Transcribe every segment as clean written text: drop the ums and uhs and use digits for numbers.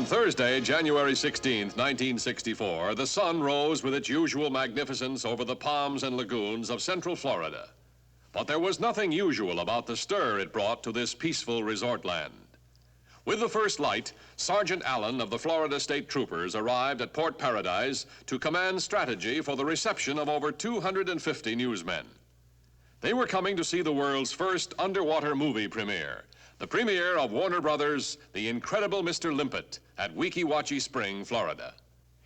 Thursday, January 16th, 1964, the sun rose with its usual magnificence over the palms and lagoons of Central Florida. But there was nothing usual about the stir it brought to this peaceful resort land. With the first light, Sergeant Allen of the Florida State Troopers arrived at Port Paradise to command strategy for the reception of over 250 newsmen. They were coming to see the world's first underwater movie premiere, the premiere of Warner Brothers' The Incredible Mr. Limpet at Weeki, Wachee Spring, Florida.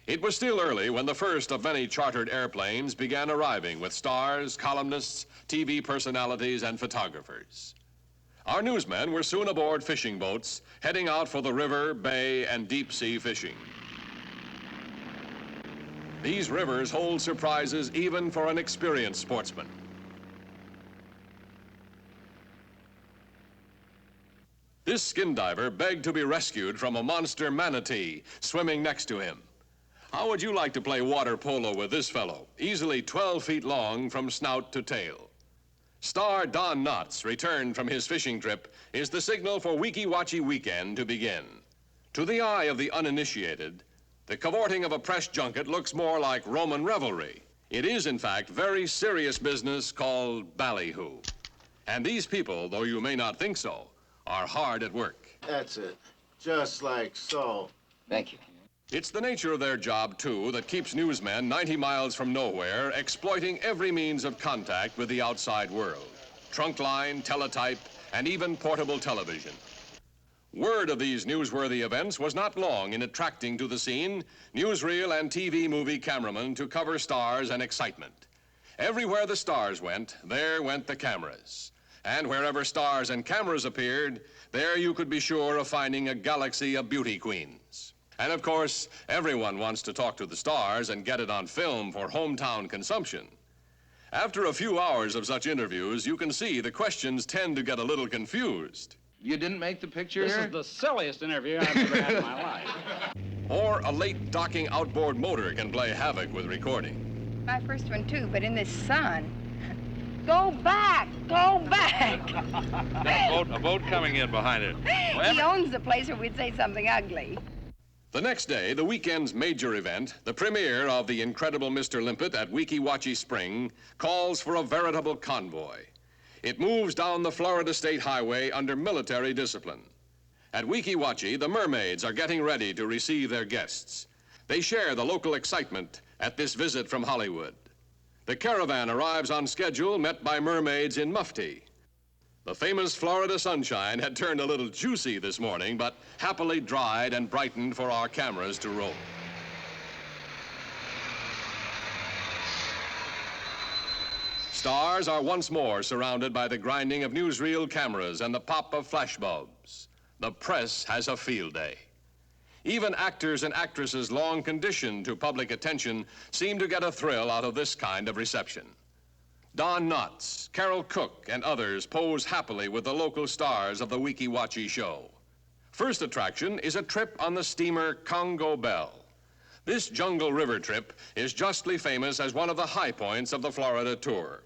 It was still early when the first of many chartered airplanes began arriving with stars, columnists, TV personalities, and photographers. Our newsmen were soon aboard fishing boats, heading out for the river, bay, and deep sea fishing. These rivers hold surprises even for an experienced sportsman. This skin diver begged to be rescued from a monster manatee swimming next to him. How would you like to play water polo with this fellow, easily 12 feet long from snout to tail? Star Don Knotts, returned from his fishing trip, is the signal for Weeki Wachee weekend to begin. To the eye of the uninitiated, the cavorting of a press junket looks more like Roman revelry. It is, in fact, very serious business called ballyhoo. And these people, though you may not think so, are hard at work. That's it. Just like so. Thank you. It's the nature of their job, too, that keeps newsmen 90 miles from nowhere exploiting every means of contact with the outside world. Trunk line, teletype, and even portable television. Word of these newsworthy events was not long in attracting to the scene newsreel and TV movie cameramen to cover stars and excitement. Everywhere the stars went, there went the cameras. And wherever stars and cameras appeared, there you could be sure of finding a galaxy of beauty queens. And of course, everyone wants to talk to the stars and get it on film for hometown consumption. After a few hours of such interviews, you can see the questions tend to get a little confused. You didn't make the picture This here? is the silliest interview I've ever had in my life. Or a late docking outboard motor can play havoc with recording. My first one, too, but in this sun. Go back! Go back! Got a boat coming in behind it. He owns the place, or we'd say something ugly. The next day, the weekend's major event, the premiere of The Incredible Mr. Limpet at Weeki Wachee Spring, calls for a veritable convoy. It moves down the Florida State Highway under military discipline. At Weeki Wachee, the mermaids are getting ready to receive their guests. They share the local excitement at this visit from Hollywood. The caravan arrives on schedule, met by mermaids in mufti. The famous Florida sunshine had turned a little juicy this morning, but happily dried and brightened for our cameras to roll. Stars are once more surrounded by the grinding of newsreel cameras and the pop of flashbulbs. The press has a field day. Even actors and actresses long conditioned to public attention seem to get a thrill out of this kind of reception. Don Knotts, Carol Cook, and others pose happily with the local stars of the Weeki Wachee show. First attraction is a trip on the steamer Congo Bell. This jungle river trip is justly famous as one of the high points of the Florida tour.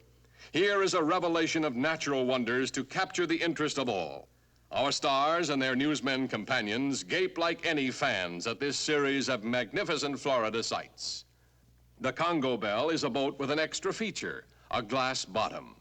Here is a revelation of natural wonders to capture the interest of all. Our stars and their newsmen companions gape like any fans at this series of magnificent Florida sights. The Congo Bell is a boat with an extra feature, a glass bottom.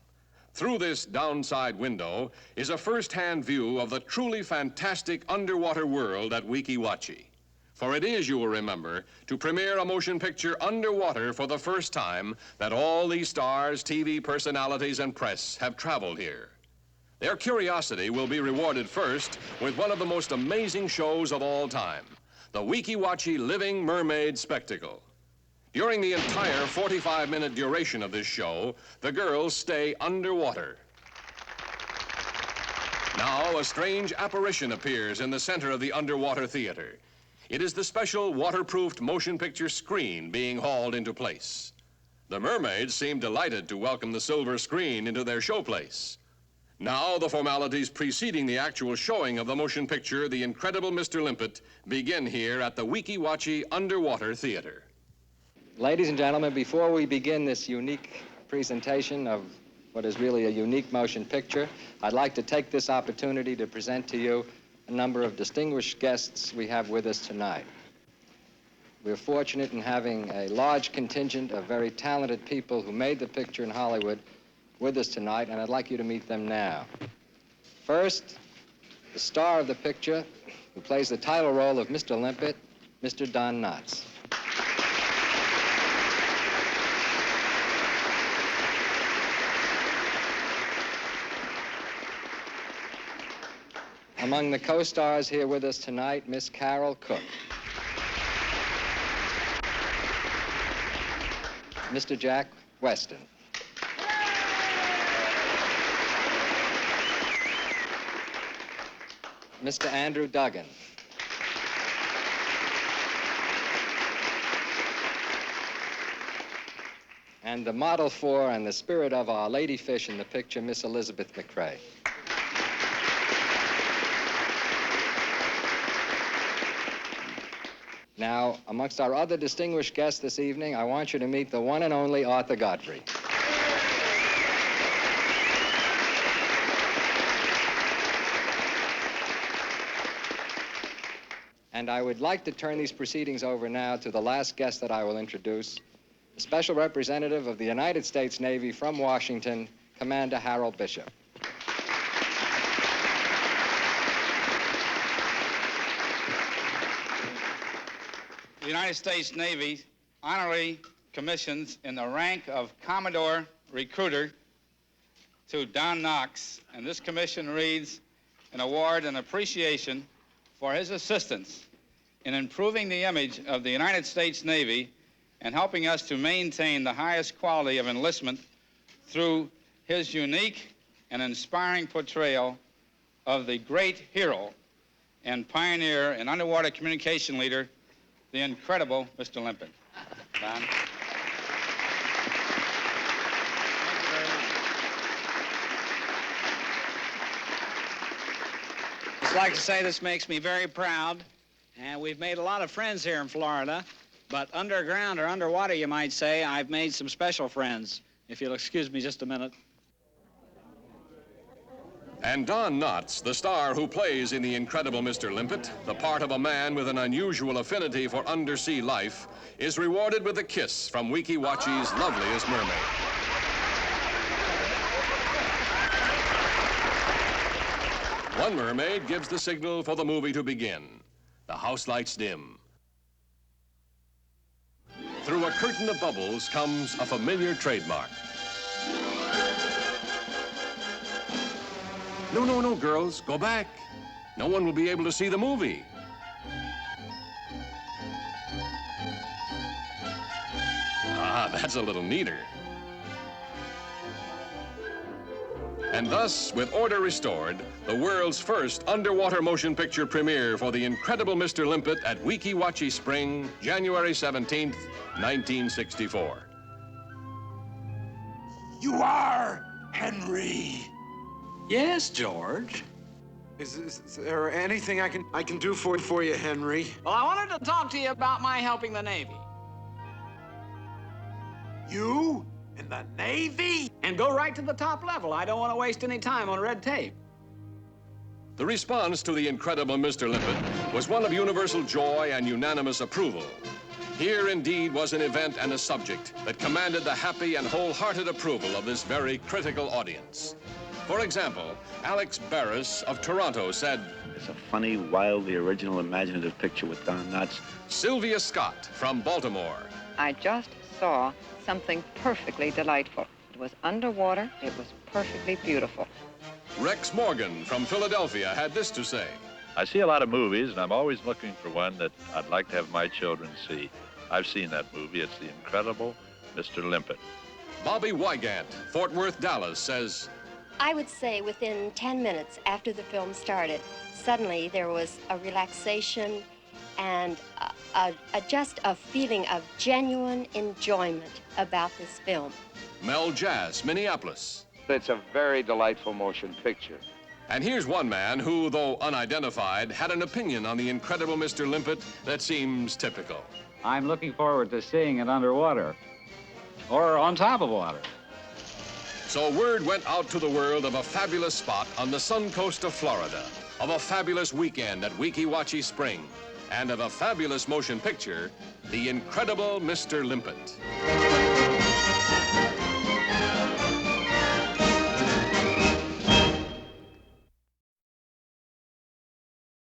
Through this downside window is a first-hand view of the truly fantastic underwater world at Weeki Wachee. For it is, you will remember, to premiere a motion picture underwater for the first time that all these stars, TV personalities, and press have traveled here. Their curiosity will be rewarded first with one of the most amazing shows of all time, the Weeki Wachee Living Mermaid Spectacle. During the entire 45-minute duration of this show, the girls stay underwater. Now, a strange apparition appears in the center of the underwater theater. It is the special waterproofed motion picture screen being hauled into place. The mermaids seem delighted to welcome the silver screen into their showplace. Now, the formalities preceding the actual showing of the motion picture, The Incredible Mr. Limpet, begin here at the Weeki Wachee Underwater Theater. Ladies and gentlemen, before we begin this unique presentation of what is really a unique motion picture, I'd like to take this opportunity to present to you a number of distinguished guests we have with us tonight. We're fortunate in having a large contingent of very talented people who made the picture in Hollywood with us tonight, and I'd like you to meet them now. First, the star of the picture, who plays the title role of Mr. Limpet, Mr. Don Knotts. Among the co-stars here with us tonight, Miss Carol Cook. Mr. Jack Weston. Mr. Andrew Duggan. And the model for and the spirit of our lady fish in the picture, Miss Elizabeth McCrae. Now, amongst our other distinguished guests this evening, I want you to meet the one and only Arthur Godfrey. And I would like to turn these proceedings over now to the last guest that I will introduce, the Special Representative of the United States Navy from Washington, Commander Harold Bishop. The United States Navy honorary commissions in the rank of Commodore Recruiter to Don Knotts, and this commission reads an award and appreciation for his assistance in improving the image of the United States Navy and helping us to maintain the highest quality of enlistment through his unique and inspiring portrayal of the great hero and pioneer and underwater communication leader, the incredible Mr. Limpet. Don. I'd like to say this makes me very proud, and we've made a lot of friends here in Florida, but underground or underwater, you might say, I've made some special friends. If you'll excuse me just a minute. And Don Knotts, the star who plays in The Incredible Mr. Limpet, the part of a man with an unusual affinity for undersea life, is rewarded with a kiss from Weeki Wachee's loveliest mermaid. One mermaid gives the signal for the movie to begin. The house lights dim. Through a curtain of bubbles comes a familiar trademark. No, no, no, girls, go back. No one will be able to see the movie. Ah, that's a little neater. And thus, with order restored, the world's first underwater motion picture premiere for The Incredible Mr. Limpet at Weeki Wachee Spring, January 17th, 1964. You are Henry. Yes, George. Is there anything I can do for you, Henry? Well, I wanted to talk to you about my helping the Navy. You in the Navy? And go right to the top level. I don't want to waste any time on red tape. The response to The Incredible Mr. Limpet was one of universal joy and unanimous approval. Here, indeed, was an event and a subject that commanded the happy and wholehearted approval of this very critical audience. For example, Alex Barris of Toronto said, "It's a funny, wildly original, imaginative picture with Don Knotts." Sylvia Scott from Baltimore. I just saw something perfectly delightful. It was underwater. It was perfectly beautiful. Rex Morgan from Philadelphia had this to say. I see a lot of movies, and I'm always looking for one that I'd like to have my children see. I've seen that movie. It's The Incredible Mr. Limpet. Bobby Wygant, Fort Worth, Dallas, says, I would say within 10 minutes after the film started, suddenly there was a relaxation and just a feeling of genuine enjoyment about this film. Mel Jass, Minneapolis. It's a very delightful motion picture. And here's one man who, though unidentified, had an opinion on The Incredible Mr. Limpet that seems typical. I'm looking forward to seeing it underwater or on top of water. So word went out to the world of a fabulous spot on the sun coast of Florida, of a fabulous weekend at Weeki Wachee Spring, and of a fabulous motion picture, The Incredible Mr. Limpet.